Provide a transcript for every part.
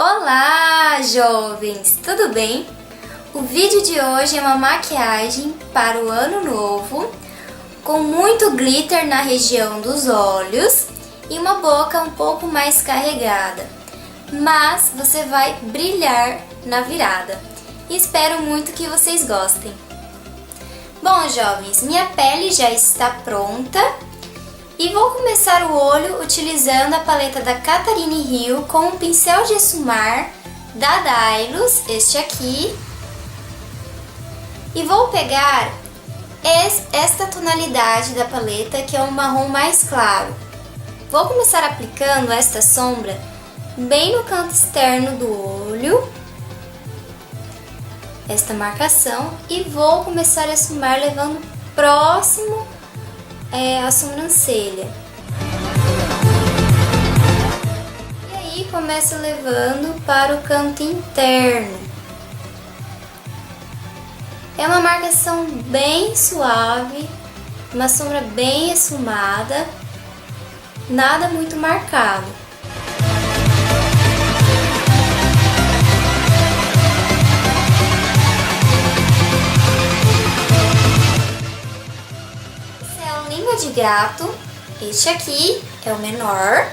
Olá, jovens! Tudo bem? O vídeo de hoje é uma maquiagem para o ano novo, com muito glitter na região dos olhos e uma boca um pouco mais carregada. Mas você vai brilhar na virada. E espero muito que vocês gostem. Bom, jovens, minha pele já está pronta. E vou começar o olho utilizando a paleta da Catarine Hill com um pincel de esfumar da Dylos, este aqui. E vou pegar esta tonalidade da paleta, que é um marrom mais claro. Vou começar aplicando esta sombra bem no canto externo do olho, esta marcação, e vou começar a esfumar levando próximo a sobrancelha. E aí começo levando para o canto interno. É uma marcação bem suave, uma sombra bem esfumada, nada muito marcado. De gato, este aqui é o menor.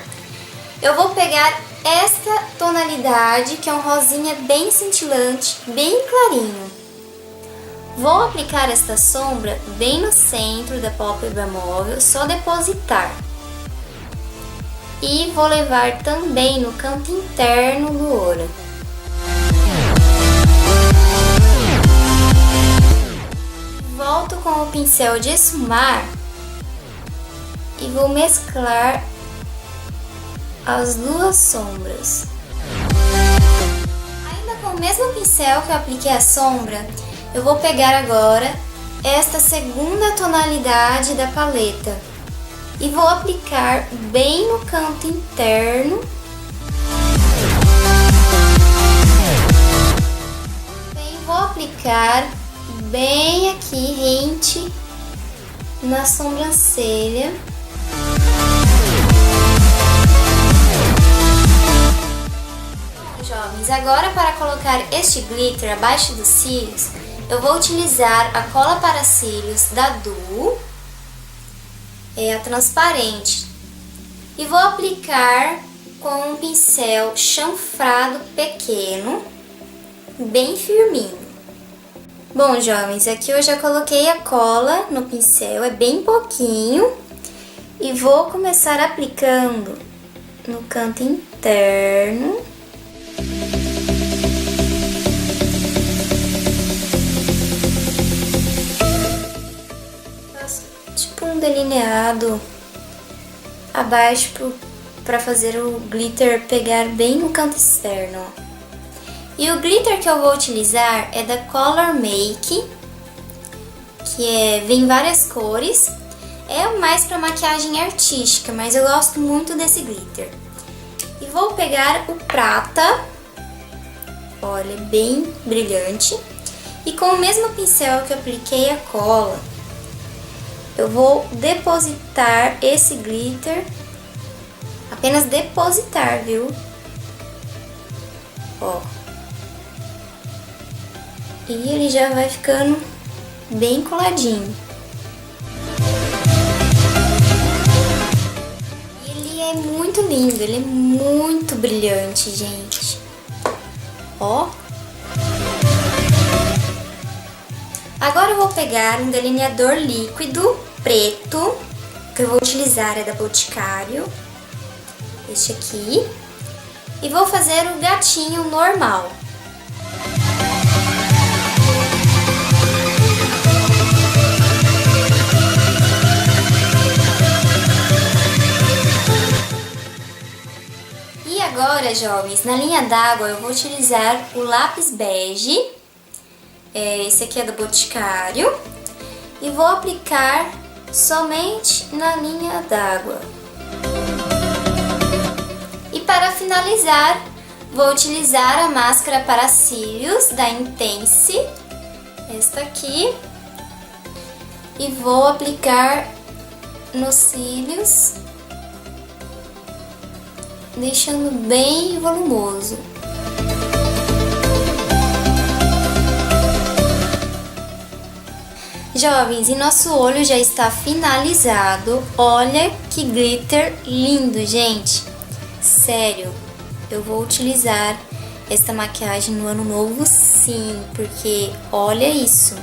Eu vou pegar esta tonalidade, que é um rosinha bem cintilante, bem clarinho. Vou aplicar esta sombra bem no centro da pálpebra móvel, só depositar. E vou levar também no canto interno do olho. Volto com o pincel de esfumar e vou mesclar as duas sombras. Ainda com o mesmo pincel que eu apliquei a sombra, eu vou pegar agora esta segunda tonalidade da paleta e vou aplicar bem no canto interno. Também vou aplicar bem aqui, rente na sobrancelha. Jovens, agora para colocar este glitter abaixo dos cílios, eu vou utilizar a cola para cílios da Duo, a transparente, e vou aplicar com um pincel chanfrado pequeno, bem firminho. Bom, jovens, aqui eu já coloquei a cola no pincel, é bem pouquinho, e vou começar aplicando no canto interno. Faço tipo um delineado abaixo para fazer o glitter pegar bem no canto externo, ó. E o glitter que eu vou utilizar é da Color Make, que vem várias cores. É mais para maquiagem artística, mas eu gosto muito desse glitter. E vou pegar o Prata, olha, bem brilhante. E com o mesmo pincel que eu apliquei a cola, eu vou depositar esse glitter, apenas depositar, viu? Ó. E ele já vai ficando bem coladinho. Ele é muito lindo, ele é muito brilhante, gente. Ó. Agora eu vou pegar um delineador líquido preto, que eu vou utilizar, é da Boticário, este aqui. E vou fazer o gatinho normal. E agora, jovens, na linha d'água eu vou utilizar o lápis bege, esse aqui é do Boticário, e vou aplicar somente na linha d'água. E para finalizar, vou utilizar a máscara para cílios da Intense, esta aqui, e vou aplicar nos cílios, deixando bem volumoso. Jovens, e nosso olho já está finalizado. Olha que glitter lindo, gente. Sério, eu vou utilizar esta maquiagem no ano novo, sim, porque olha isso.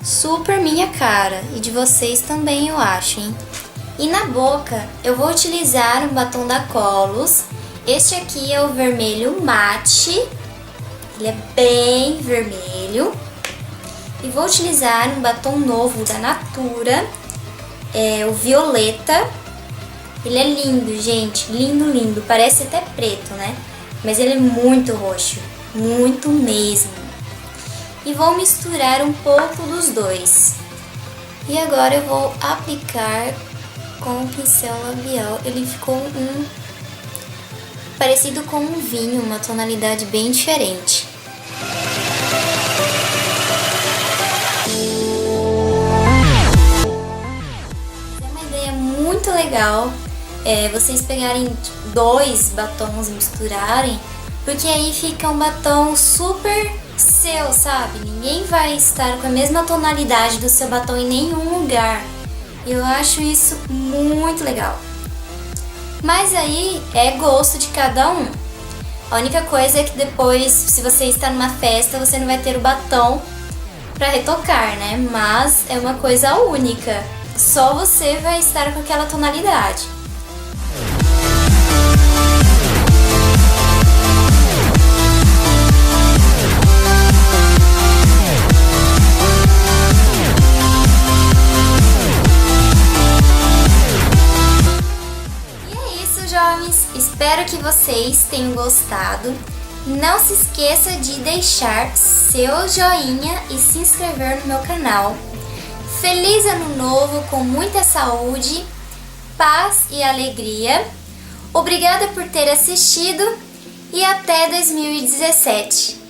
Super minha cara, e de vocês também, eu acho, hein? E na boca, eu vou utilizar um batom da Colos. Este aqui é o vermelho mate. Ele é bem vermelho. E vou utilizar um batom novo da Natura, o violeta. Ele é lindo, gente, lindo, lindo. Parece até preto, né? Mas ele é muito roxo, muito mesmo. E vou misturar um pouco dos dois. E agora eu vou aplicar com o pincel labial. Ele ficou parecido com um vinho, uma tonalidade bem diferente. Muito legal vocês pegarem 2 batons e misturarem, porque aí fica um batom super seu, sabe? Ninguém vai estar com a mesma tonalidade do seu batom em nenhum lugar. Eu acho isso muito legal. Mas aí é gosto de cada um. A única coisa é que depois, se você está numa festa, você não vai ter o batom para retocar, né? Mas é uma coisa única. Só você vai estar com aquela tonalidade. E é isso, jovens. Espero que vocês tenham gostado. Não se esqueça de deixar seu joinha e se inscrever no meu canal. Feliz ano novo, com muita saúde, paz e alegria. Obrigada por ter assistido e até 2017.